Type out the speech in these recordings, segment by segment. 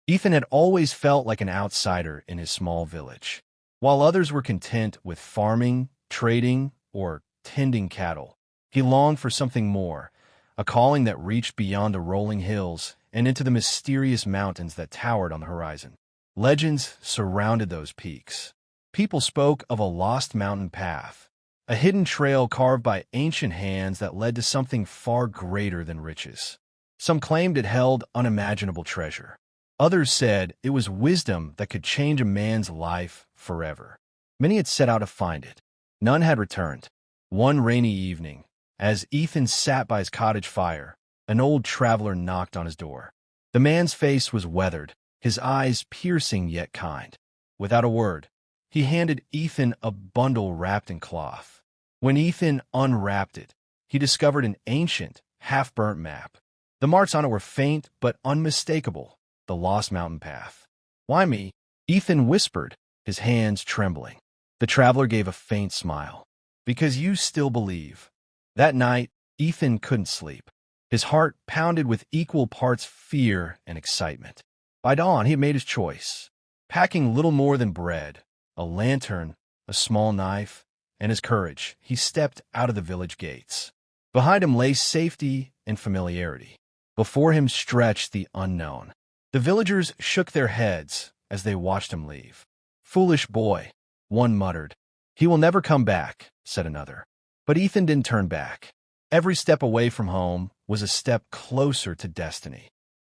Ethan had always felt like an outsider in his small village. While others were content with farming, trading, or tending cattle, he longed for something more, a calling that reached beyond the rolling hills and into the mysterious mountains that towered on the horizon. Legends surrounded those peaks. People spoke of a lost mountain path, a hidden trail carved by ancient hands that led to something far greater than riches. Some claimed it held unimaginable treasure. Others said it was wisdom that could change a man's life forever. Many had set out to find it. None had returned. One rainy evening, as Ethan sat by his cottage fire, an old traveler knocked on his door. The man's face was weathered, his eyes piercing yet kind. Without a word, he handed Ethan a bundle wrapped in cloth. When Ethan unwrapped it, he discovered an ancient, half-burnt map. The marks on it were faint but unmistakable. The lost mountain path. "Why me?" Ethan whispered, his hands trembling. The traveler gave a faint smile. "Because you still believe." That night, Ethan couldn't sleep. His heart pounded with equal parts fear and excitement. By dawn, he had made his choice. Packing little more than bread, a lantern, a small knife, and his courage, he stepped out of the village gates. Behind him lay safety and familiarity. Before him stretched the unknown. The villagers shook their heads as they watched him leave. "Foolish boy," one muttered. "He will never come back," said another. But Ethan didn't turn back. Every step away from home was a step closer to destiny.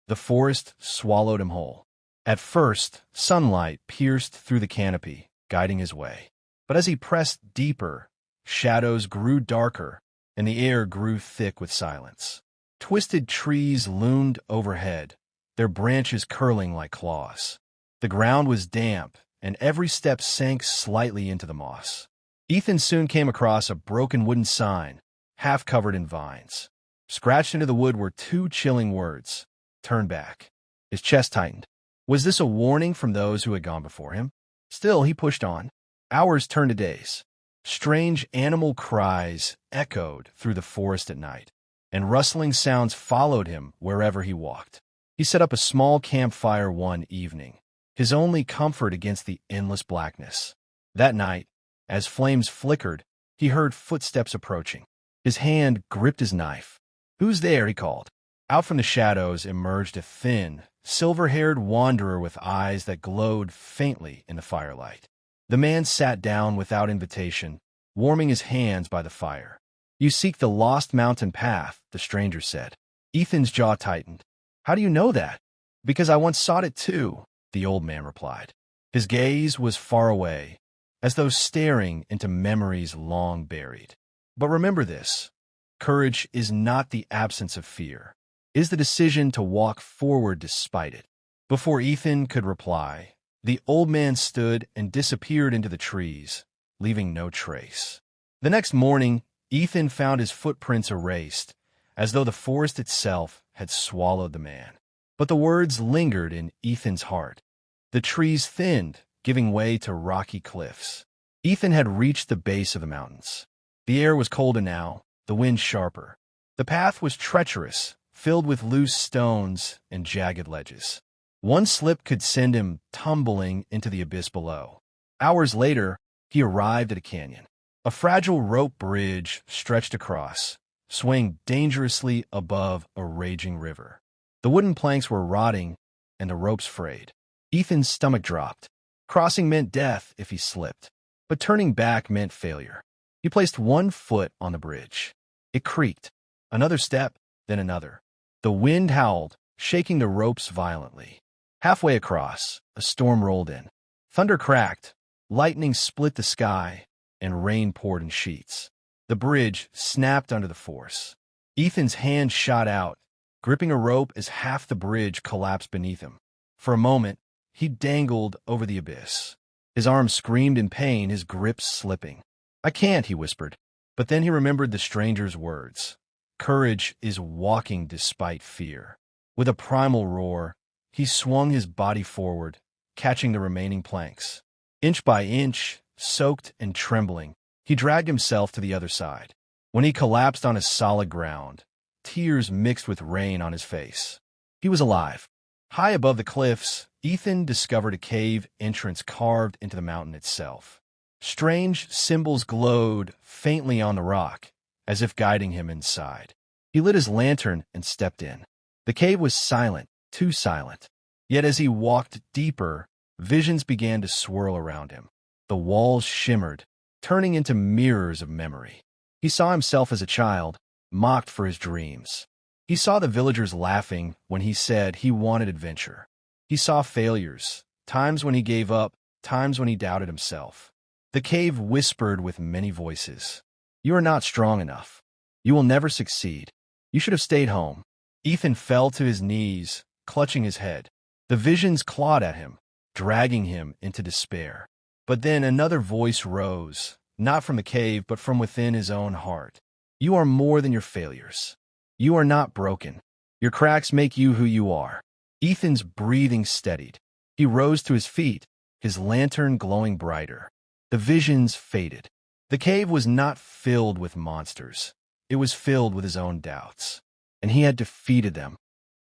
The forest swallowed him whole. At first, sunlight pierced through the canopy, guiding his way. But as he pressed deeper, shadows grew darker, and the air grew thick with silence. Twisted trees loomed overhead, their branches curling like claws. The ground was damp, and every step sank slightly into the moss. Ethan soon came across a broken wooden sign, half covered in vines. Scratched into the wood were two chilling words: "Turn back." His chest tightened. Was this a warning from those who had gone before him? Still, he pushed on. Hours turned to days. Strange animal cries echoed through the forest at night, and rustling sounds followed him wherever he walked. He set up a small campfire one evening, his only comfort against the endless blackness. That night, as flames flickered, he heard footsteps approaching. His hand gripped his knife. "Who's there?" he called. Out from the shadows emerged a thin, silver-haired wanderer with eyes that glowed faintly in the firelight. The man sat down without invitation, warming his hands by the fire. "You seek the lost mountain path," the stranger said. Ethan's jaw tightened. "How do you know that?" "Because I once sought it too," the old man replied. His gaze was far away, as though staring into memories long buried. But remember this: courage is not the absence of fear. It is the decision to walk forward despite it. Before Ethan could reply, the old man stood and disappeared into the trees, leaving no trace. The next morning, Ethan found his footprints erased, as though the forest itself had swallowed the man. But the words lingered in Ethan's heart. The trees thinned, giving way to rocky cliffs. Ethan had reached the base of the mountains. The air was colder now, the wind sharper. The path was treacherous, filled with loose stones and jagged ledges. One slip could send him tumbling into the abyss below. Hours later, he arrived at a canyon. A fragile rope bridge stretched across, swaying dangerously above a raging river. The wooden planks were rotting, and the ropes frayed. Ethan's stomach dropped. Crossing meant death if he slipped, but turning back meant failure. He placed one foot on the bridge. It creaked. Another step, then another. The wind howled, shaking the ropes violently. Halfway across, a storm rolled in. Thunder cracked, lightning split the sky, and rain poured in sheets. The bridge snapped under the force. Ethan's hand shot out, gripping a rope as half the bridge collapsed beneath him. For a moment, he dangled over the abyss. His arms screamed in pain, his grip slipping. "I can't," he whispered. But then he remembered the stranger's words. Courage is walking despite fear. With a primal roar, he swung his body forward, catching the remaining planks. Inch by inch, soaked and trembling, he dragged himself to the other side. When he collapsed on his solid ground, tears mixed with rain on his face. He was alive, High above the cliffs, Ethan discovered a cave entrance carved into the mountain itself. Strange symbols glowed faintly on the rock, as if guiding him inside. He lit his lantern and stepped in. The cave was silent, too silent. Yet as he walked deeper, visions began to swirl around him. The walls shimmered, turning into mirrors of memory. He saw himself as a child, mocked for his dreams. He saw the villagers laughing when he said he wanted adventure. He saw failures, times when he gave up, times when he doubted himself. The cave whispered with many voices. You are not strong enough. You will never succeed. You should have stayed home. Ethan fell to his knees, clutching his head. The visions clawed at him, dragging him into despair. But then another voice rose, not from the cave, but from within his own heart. You are more than your failures. You are not broken. Your cracks make you who you are. Ethan's breathing steadied. He rose to his feet, his lantern glowing brighter. The visions faded. The cave was not filled with monsters. It was filled with his own doubts. And he had defeated them.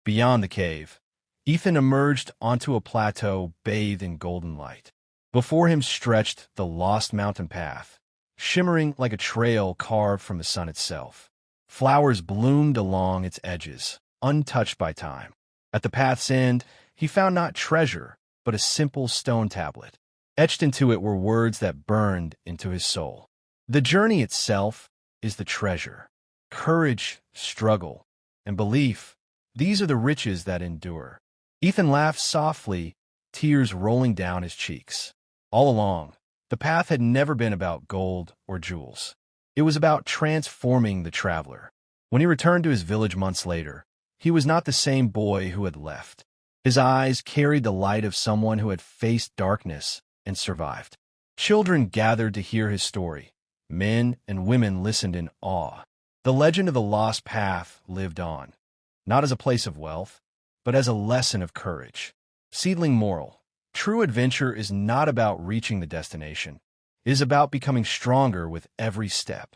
Beyond the cave, Ethan emerged onto a plateau bathed in golden light. Before him stretched the lost mountain path, shimmering like a trail carved from the sun itself. Flowers bloomed along its edges, untouched by time. At the path's end, he found not treasure, but a simple stone tablet. Etched into it were words that burned into his soul. The journey itself is the treasure. Courage, struggle, and belief, these are the riches that endure. Ethan laughed softly, tears rolling down his cheeks. All along, the path had never been about gold or jewels. It was about transforming the traveler. When he returned to his village months later, he was not the same boy who had left. His eyes carried the light of someone who had faced darkness and survived. Children gathered to hear his story. Men and women listened in awe. The legend of the lost path lived on, not as a place of wealth, but as a lesson of courage. Seedling moral. True adventure is not about reaching the destination. It is about becoming stronger with every step.